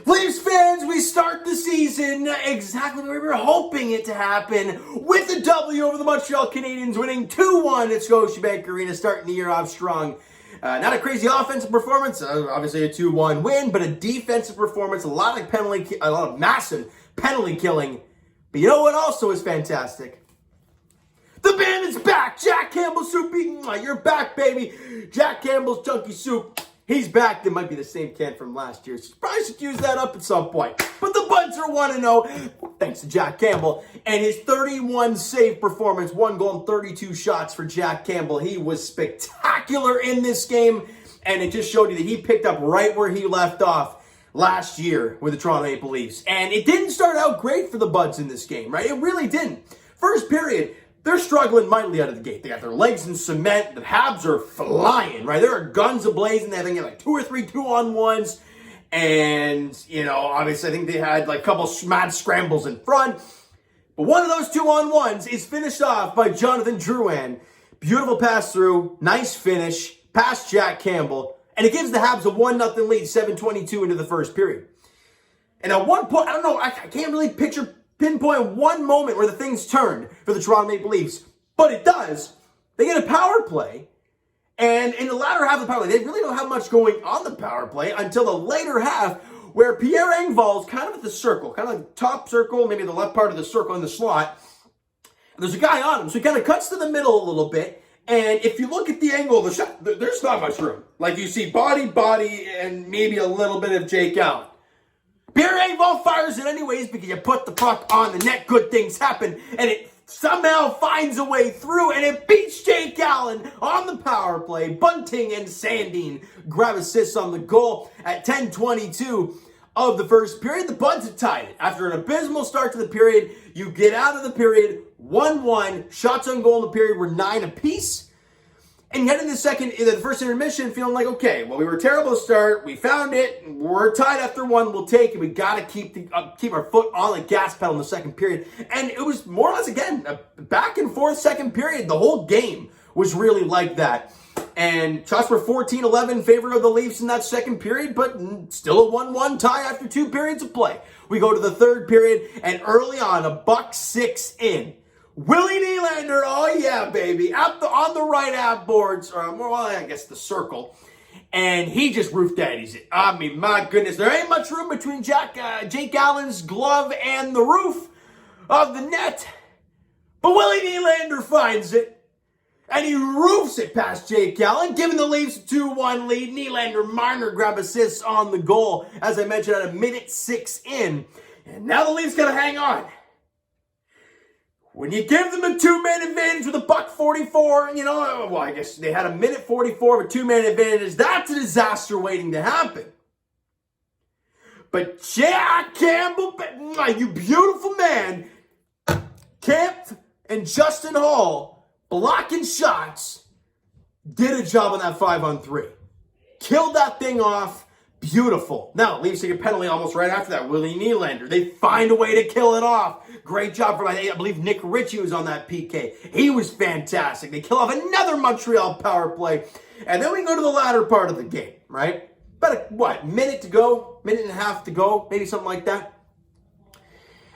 Leafs fans, we start the season exactly the way we were hoping it to happen, with a W over the Montreal Canadiens, winning 2-1 at Scotiabank Arena, starting the year off strong. Not a crazy offensive performance, obviously a 2-1 win, but a defensive performance, a lot of massive penalty killing. But you know what also is fantastic? The band is back! Jack Campbell Soupy, you're back, baby! Jack Campbell's Chunky Soup. He's back. That might be the same can from last year. So probably should use that up at some point. But the Buds are 1-0, thanks to Jack Campbell. And his 31 save performance, 1 goal and 32 shots for Jack Campbell. He was spectacular in this game. And it just showed you that he picked up right where he left off last year with the Toronto Maple Leafs. And it didn't start out great for the Buds in this game, right? It really didn't. First period, they're struggling mightily out of the gate. They got their legs in cement. The Habs are flying, right? There are guns ablazing. They have like 2 or 3 2-on-1s. And, obviously I think they had like a couple mad scrambles in front. But one of those 2-on-1s is finished off by Jonathan Drouin. Beautiful pass through. Nice finish. Past Jack Campbell. And it gives the Habs a 1-0 lead, 7:22 into the first period. And at one point, I don't know, I can't really pinpoint one moment where the things turned for the Toronto Maple Leafs, but it does. They get a power play, and in the latter half of the power play, they really don't have much going on the power play until the later half, where Pierre Engvall's kind of at the circle, kind of like the top circle, maybe the left part of the circle in the slot. And there's a guy on him, so he kind of cuts to the middle a little bit, and if you look at the angle of the shot, there's not much room. Like you see body, and maybe a little bit of Jake Allen. Pierre Engvall fires it anyways because you put the puck on the net, good things happen, and it somehow finds a way through, and it beats Jake Allen on the power play. Bunting and Sandin grab assists on the goal at 10:22 of the first period. The Buds have tied it. After an abysmal start to the period, you get out of the period 1-1. Shots on goal in the period were 9 apiece. And you head in the first intermission feeling like, okay, well, we were terrible to start. We found it. We're tied after 1. We'll take it. We got to keep our foot on the gas pedal in the second period. And it was more or less, again, a back and forth second period. The whole game was really like that. And shots were 14-11 in favor of the Leafs in that second period, but still a 1-1 tie after 2 periods of play. We go to the third period, and early on, a $1.06 in. Willie Nylander, oh yeah, baby, on the right half boards, or more, well, I guess the circle, and he just roof daddies it. I mean, my goodness, there ain't much room between Jake Allen's glove and the roof of the net, but Willie Nylander finds it, and he roofs it past Jake Allen, giving the Leafs a 2-1 lead. Nylander, Marner grab assists on the goal, as I mentioned, at 1:06 in, and now the Leafs gotta hang on. When you give them a 2-man advantage with a $1.44, well, I guess they had a 1:44 of a 2-man advantage. That's a disaster waiting to happen. But Jack Campbell, you beautiful man, Kemp and Justin Hall, blocking shots, did a job on that 5-on-3. Killed that thing off. Beautiful. Now, Leafs take a penalty almost right after that. Willie Nylander. They find a way to kill it off. Great job from, I believe, Nick Ritchie was on that PK. He was fantastic. They kill off another Montreal power play. And then we go to the latter part of the game, right? About minute to go? Minute and a half to go? Maybe something like that.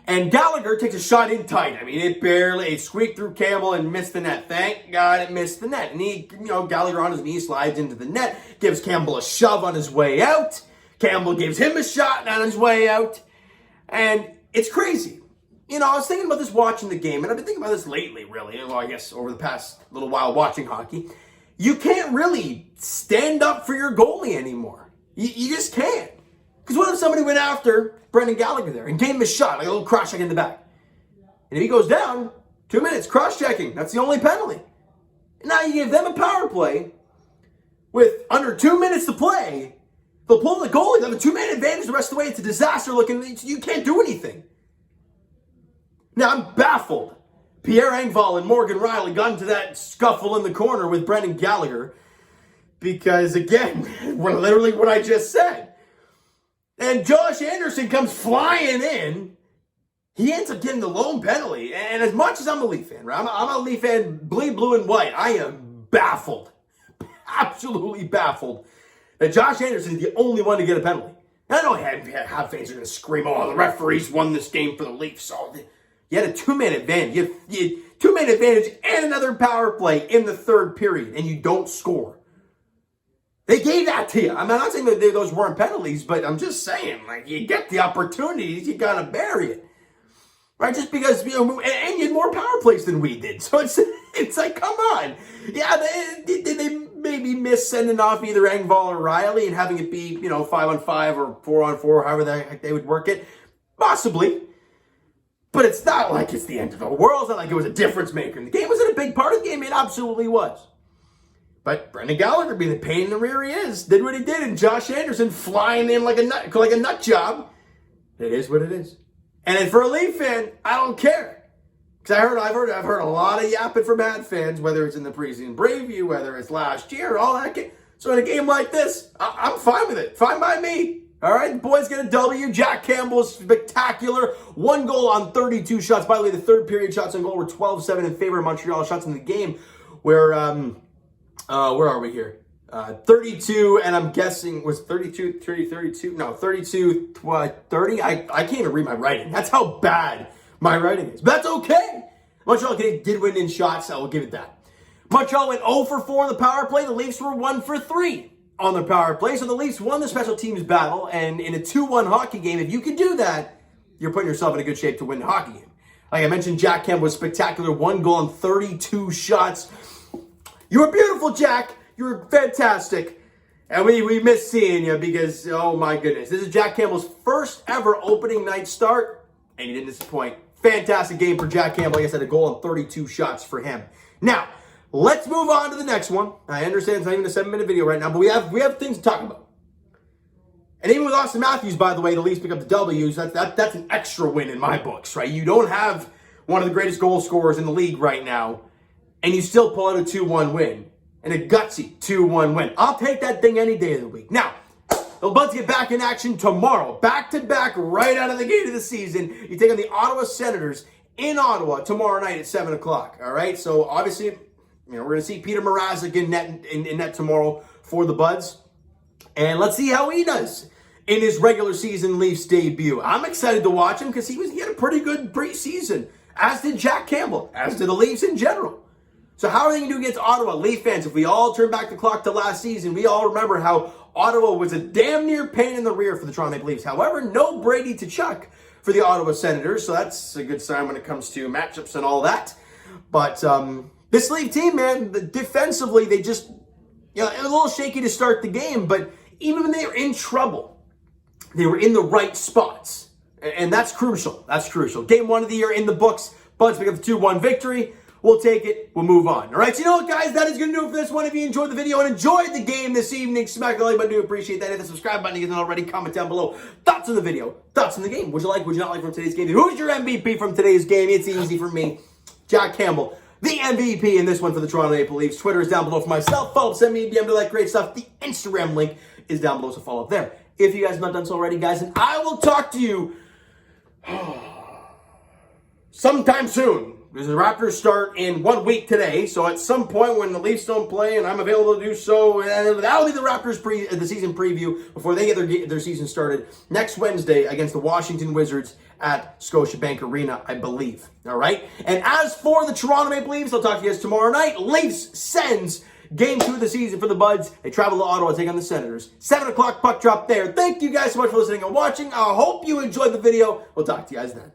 And Gallagher takes a shot in tight. I mean, it squeaked through Campbell and missed the net. Thank God it missed the net. And Gallagher on his knee slides into the net, gives Campbell a shove on his way out. Campbell gives him a shot on his way out. And it's crazy. I was thinking about this watching the game, and I've been thinking about this lately, really. Well, I guess over the past little while watching hockey. You can't really stand up for your goalie anymore. You just can't. Because what if somebody went after Brendan Gallagher there and gave him a shot, like a little cross check in the back? And if he goes down, 2 minutes, cross-checking. That's the only penalty. And now you give them a power play with under 2 minutes to play. They'll pull the goalie. They'll have a 2-man advantage the rest of the way. It's a disaster looking. You can't do anything. Now, I'm baffled. Pierre Engvall and Morgan Riley got into that scuffle in the corner with Brendan Gallagher because, again, literally what I just said. And Josh Anderson comes flying in. He ends up getting the lone penalty. And as much as I'm a Leaf fan, right? I'm a Leaf fan, bleed blue and white. I am baffled, absolutely baffled, that Josh Anderson is the only one to get a penalty. And I know half fans are going to scream, oh, the referees won this game for the Leafs. Oh, you had a two-man advantage. You had two-man advantage and another power play in the third period, and you don't score. They gave that to you. I'm not saying that those weren't penalties, but I'm just saying, like, you get the opportunities, you got to bury it. Right? Just because, and you had more power plays than we did. So it's like, come on. Yeah, did they maybe miss sending off either Engvall or Riley and having it be, 5-on-5 or 4-on-4, however the heck they would work it? Possibly. But it's not like it's the end of the world. It's not like it was a difference maker in the game. Was it a big part of the game? It absolutely was. But Brendan Gallagher, being the pain in the rear he is, did what he did, and Josh Anderson flying in like a nut job. It is what it is. And for a Leaf fan, I don't care. Because I've heard a lot of yapping from Mad fans, whether it's in the preseason preview, whether it's last year, all that. So in a game like this, I'm fine with it. Fine by me. All right, the boys get a W. Jack Campbell is spectacular. 1 goal on 32 shots. By the way, the third period shots on goal were 12-7 in favor of Montreal. Shots in the game where, where are we here? 32, and I'm guessing, was 32, 32? No, 32, 30? I can't even read my writing. That's how bad my writing is. But that's okay. Montreal did win in shots, I will give it that. Montreal went 0 for 4 on the power play. The Leafs were 1 for 3 on the power play. So the Leafs won the special teams battle, and in a 2-1 hockey game, if you can do that, you're putting yourself in a good shape to win the hockey game. Like I mentioned, Jack Campbell was spectacular. 1 goal on 32 shots. You were beautiful, Jack. You were fantastic. And we miss seeing you because, oh my goodness. This is Jack Campbell's first ever opening night start, and he didn't disappoint. Fantastic game for Jack Campbell. Like I said, a goal on 32 shots for him. Now, let's move on to the next one. I understand it's not even a 7-minute video right now, but we have things to talk about. And even with Austin Matthews, by the way, the Leafs pick up the W's. That's an extra win in my books, right? You don't have one of the greatest goal scorers in the league right now, and you still pull out a 2-1 win. And a gutsy 2-1 win. I'll take that thing any day of the week. Now, the Buds get back in action tomorrow. Back-to-back right out of the gate of the season. You take on the Ottawa Senators in Ottawa tomorrow night at 7 o'clock. All right? So, obviously, we're going to see Peter Mrazek in net tomorrow for the Buds. And let's see how he does in his regular season Leafs debut. I'm excited to watch him because he had a pretty good preseason, as did Jack Campbell, as did the Leafs in general. So how are they going to do against Ottawa? Leaf fans, if we all turn back the clock to last season, we all remember how Ottawa was a damn near pain in the rear for the Toronto Maple Leafs. However, no Brady to Chuck for the Ottawa Senators, so that's a good sign when it comes to matchups and all that. But this Leaf team, man, defensively, they just, a little shaky to start the game, but even when they were in trouble, they were in the right spots. And that's crucial. That's crucial. Game 1 of the year in the books. Buds pick up the 2-1 victory. We'll take it. We'll move on. All right, so you know what, guys? That is going to do it for this one. If you enjoyed the video and enjoyed the game this evening, smack the like button. I do appreciate that. Hit the subscribe button if you haven't already. Comment down below. Thoughts on the video. Thoughts on the game. Would you like, would you not like from today's game? Who's your MVP from today's game? It's easy for me. Jack Campbell, the MVP in this one for the Toronto Maple Leafs. Twitter is down below for myself. Follow, send me a DM to that great stuff. The Instagram link is down below, so follow up there. If you guys have not done so already, guys, and I will talk to you sometime soon. Because the Raptors start in 1 week today, so at some point when the Leafs don't play and I'm available to do so, that'll be the Raptors the season preview before they get their season started next Wednesday against the Washington Wizards at Scotiabank Arena, I believe. All right? And as for the Toronto Maple Leafs, I'll talk to you guys tomorrow night. Leafs sends Game 2 of the season for the Buds. They travel to Ottawa to take on the Senators. 7 o'clock puck drop there. Thank you guys so much for listening and watching. I hope you enjoyed the video. We'll talk to you guys then.